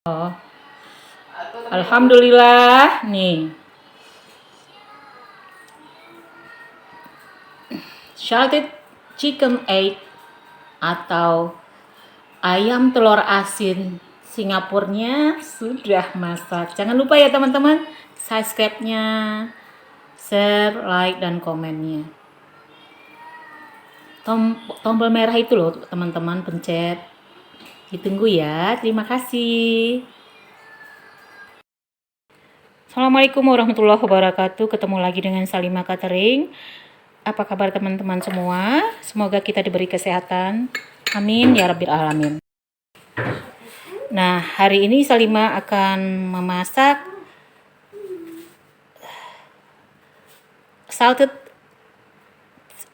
Oh, alhamdulillah nih. Salted chicken egg atau ayam telur asin Singapurnya sudah masak. Jangan lupa ya teman-teman, subscribe-nya, share, like, dan komennya. Tombol merah itu loh teman-teman, pencet. Ditunggu ya. Terima kasih. Assalamualaikum warahmatullahi wabarakatuh. Ketemu lagi dengan Salima Catering. Apa kabar teman-teman semua? Semoga kita diberi kesehatan. Amin ya rabbil alamin. Nah, hari ini Salima akan memasak salted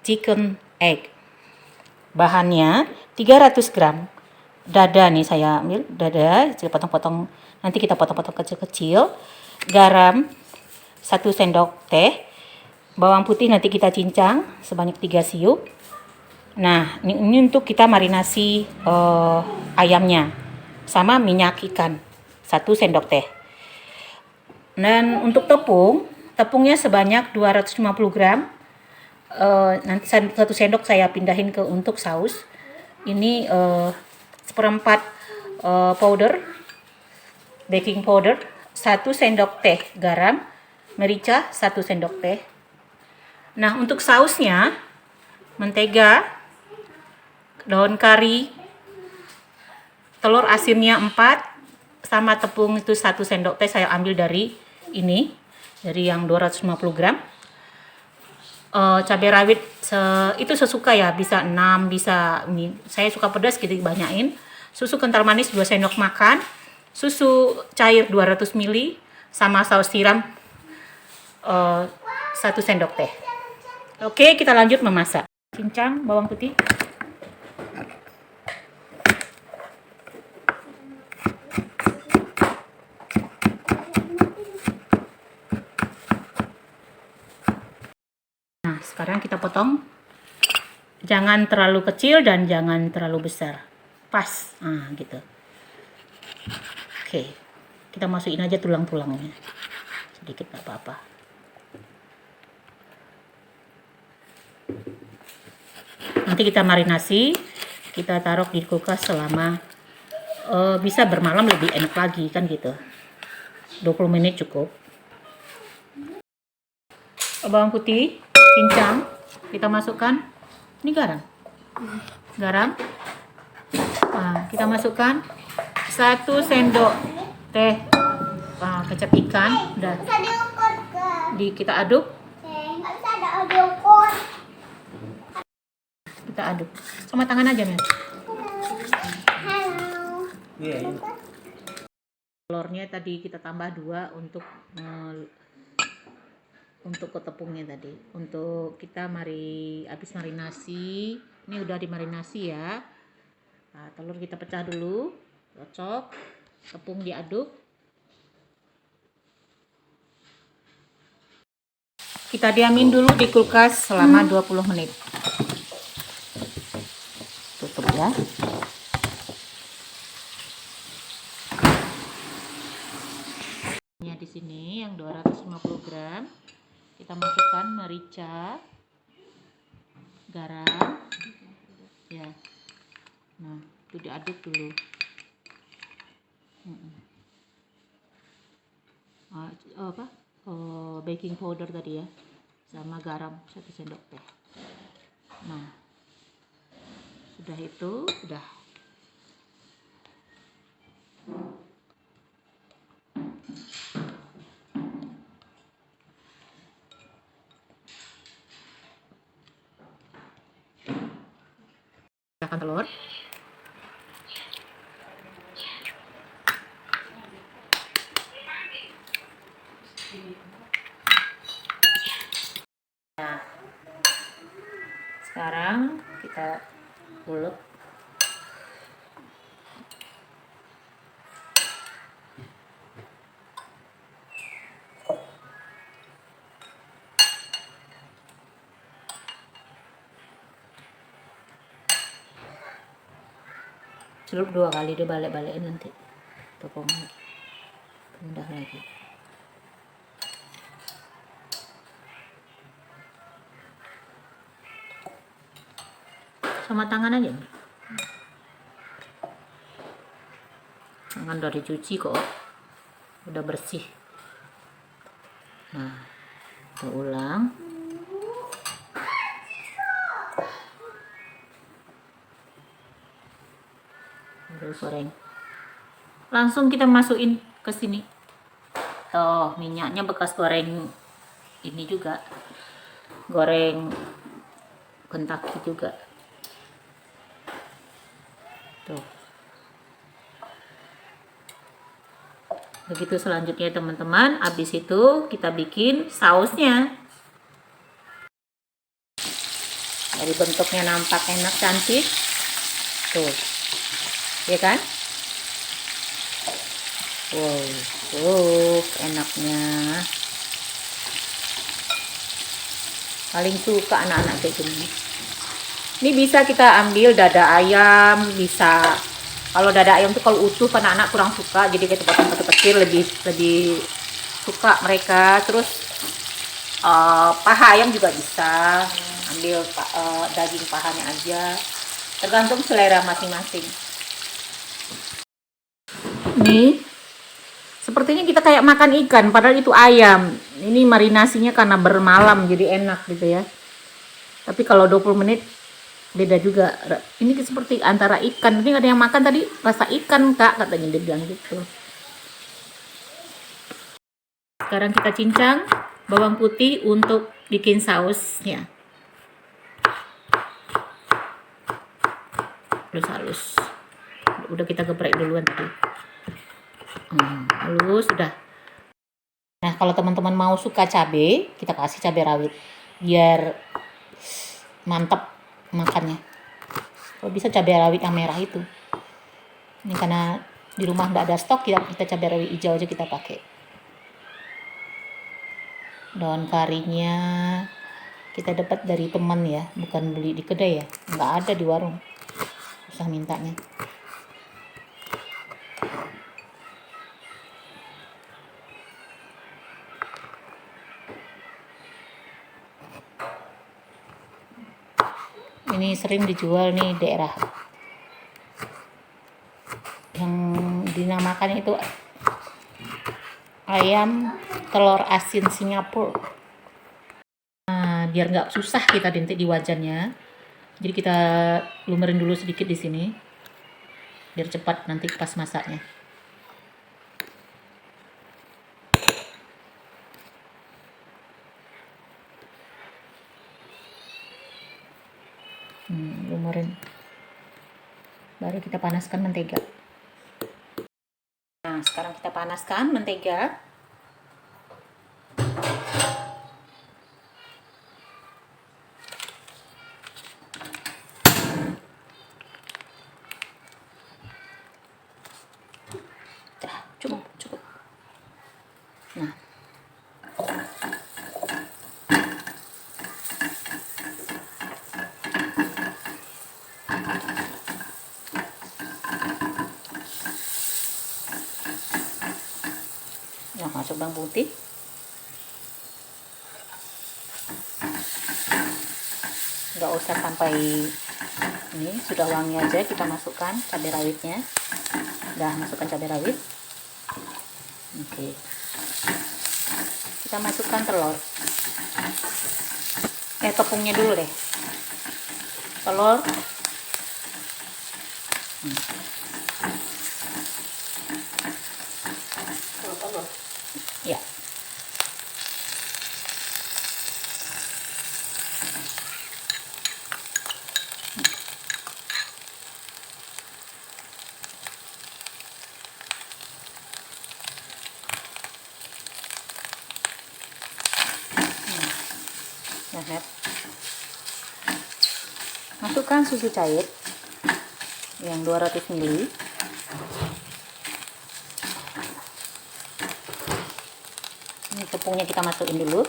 chicken egg. Bahannya 300 gram. Dada nih saya ambil, dada, potong-potong. Nanti kita potong-potong kecil-kecil. Garam 1 sendok teh. Bawang putih nanti kita cincang sebanyak 3 siung. Nah, ini untuk kita marinasi ayamnya. Sama minyak ikan 1 sendok teh. Dan untuk tepungnya sebanyak 250 gram. Nanti 1 sendok saya pindahin ke untuk saus. Ini seperempat powder baking powder, 1 sendok teh garam, merica 1 sendok teh. Nah, untuk sausnya mentega, daun kari, telur asinnya 4, sama tepung itu 1 sendok teh saya ambil dari ini, dari yang 250 gram. Cabai rawit itu sesuka ya, bisa 6, bisa ini. Saya suka pedas gitu banyakin. Susu kental manis 2 sendok makan, susu cair 200 ml, sama saus tiram 1 sendok teh. Oke, kita lanjut memasak. Cincang bawang putih. Nah, sekarang kita potong. Jangan terlalu kecil dan jangan terlalu besar. Pas. Nah, gitu. Oke. Kita masukin aja tulang-tulangnya. Sedikit gak apa-apa. Nanti kita marinasi, kita taruh di kulkas selama bisa bermalam lebih enak lagi kan gitu. 20 menit cukup. Bawang putih cincang, kita masukkan. Ini garam. Nah, kita masukkan 1 sendok teh kecap ikan. Udah. Kita aduk. Kita aduk sama tangan aja, men. Telurnya tadi kita tambah 2 untuk ke tepungnya tadi. Untuk kita habis marinasi, ini udah dimarinasi ya. Nah, telur kita pecah dulu, kocok, tepung diaduk. Kita diamin dulu di kulkas selama 20 menit. Tutup ya. Di sini yang 250 gram kita masukkan merica, garam ya. Nah, itu diaduk dulu. Baking powder tadi ya, sama garam 1 sendok teh. Nah, sudah itu sudah. Siapkan telur. Nah, sekarang kita ulek. Celup 2 kali, dibalik-balikin nanti. tepung rendah lagi. Sama tangan aja, tangan dari cuci kok, udah bersih. Nah, kita ulang. Terus goreng, langsung kita masukin ke sini. Oh, minyaknya bekas goreng ini juga, goreng Kentucky juga tuh. Begitu selanjutnya teman-teman. Habis itu kita bikin sausnya. Dari bentuknya nampak enak cantik tuh, ya kan? Wow, enaknya. Paling suka anak-anak kayak gini. Ini bisa kita ambil dada ayam, bisa. Kalau dada ayam tuh kalau utuh anak-anak kurang suka, jadi kita potong kecil, lebih suka mereka. Terus paha ayam juga bisa, ambil daging pahanya aja, tergantung selera masing-masing. Nih, sepertinya kita kayak makan ikan, padahal itu ayam. Ini marinasinya karena bermalam jadi enak gitu ya. Tapi kalau 20 menit beda juga. Ini seperti antara ikan. Ini ada yang makan tadi rasa ikan, Kak, katanya dia bilang gitu. Sekarang kita cincang bawang putih untuk bikin sausnya. Halus-halus. Udah kita geprek duluan tadi. Halus sudah. Nah, kalau teman-teman mau suka cabai, kita kasih cabai rawit biar mantap makannya. Kalau bisa cabai rawit yang merah itu. Ini karena di rumah nggak ada stok, kita cabai rawit hijau aja kita pakai. Daun karinya kita dapat dari teman ya, bukan beli di kedai ya, nggak ada di warung, susah mintanya. Ini sering dijual nih daerah yang dinamakan itu ayam telur asin Singapura. Nah, biar nggak susah kita dintik di wajannya, jadi kita lumerin dulu sedikit di sini biar cepat nanti pas masaknya. Lumerin, baru kita panaskan mentega. Nah, sekarang kita panaskan mentega. Cukup. Nah, masuk bawang putih. Nggak usah sampai ini, sudah wangi aja kita masukkan cabai rawitnya. Udah masukkan cabai rawit. Oke. Kita masukkan telur. Tepungnya dulu deh. Telur. Ya. Masukkan susu cair yang 200 ml. Ini tepungnya kita masukin dulu.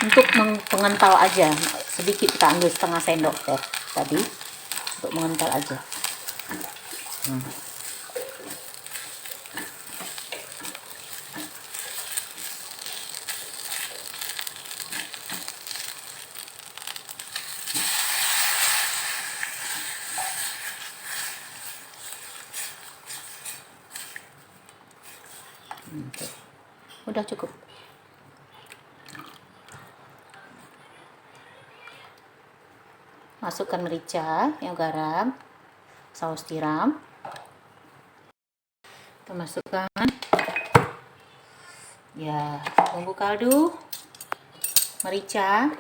Untuk mengental aja, sedikit kita ambil setengah sendok teh tadi untuk mengental aja. Udah cukup. Masukkan merica, yang garam, saus tiram. Kita masukkan ya bumbu kaldu, merica,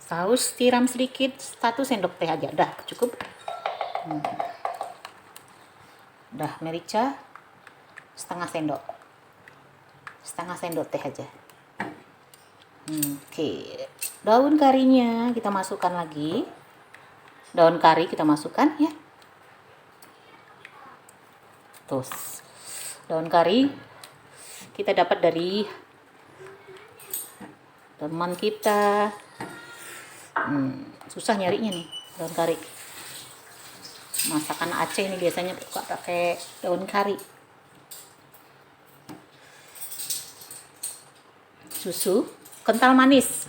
saus tiram sedikit, 1 sendok teh aja, dah cukup. Dah merica setengah sendok teh aja. Oke, daun karinya kita masukkan lagi. Daun kari kita masukkan ya. Terus daun kari kita dapat dari teman kita. Susah nyarinya nih daun kari. Masakan Aceh ini biasanya suka pakai daun kari. Susu kental manis.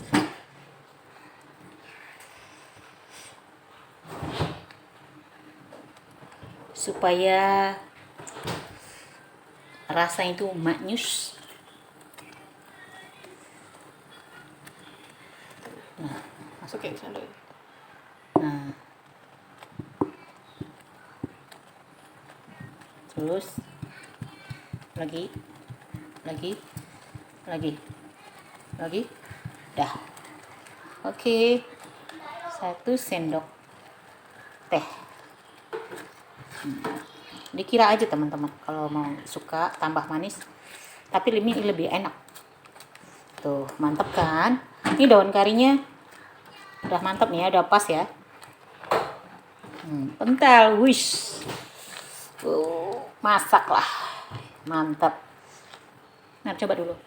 Supaya rasa itu maknyus. Nah, masukin sendok. Nah, terus lagi, dah. Oke, 1 sendok teh. Dikira aja teman-teman kalau mau suka tambah manis, tapi ini lebih enak. Tuh, mantap kan? Ini daun karinya udah mantap nih ya, udah pas ya. Kental, wish. Masak lah, mantap. Nah, coba dulu.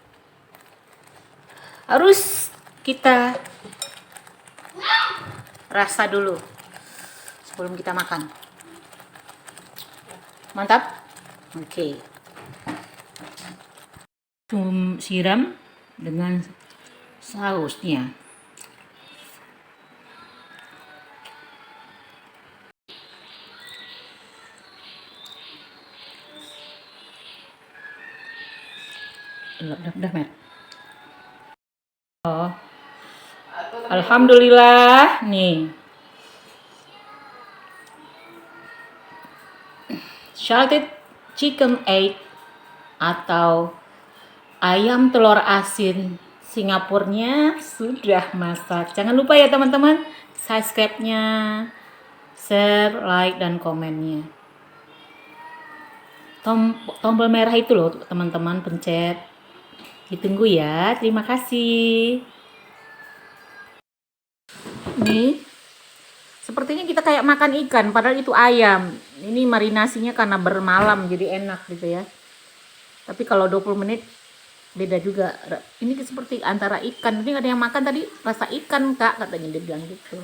Harus kita rasa dulu sebelum kita makan. Mantap. Oke. Siram dengan sausnya. Udah, Mer. Oh. Alhamdulillah nih. Salted chicken egg atau ayam telur asin Singapurnya sudah masak. Jangan lupa ya teman-teman, subscribe-nya, share, like, dan komennya. Tombol merah itu loh teman-teman, pencet. Ditunggu ya. Terima kasih. Nih, sepertinya kita kayak makan ikan, padahal itu ayam. Ini marinasinya karena bermalam jadi enak gitu ya. Tapi kalau 20 menit beda juga. Ini seperti antara ikan. Ini ada yang makan tadi rasa ikan, Kak, katanya dia bilang gitu.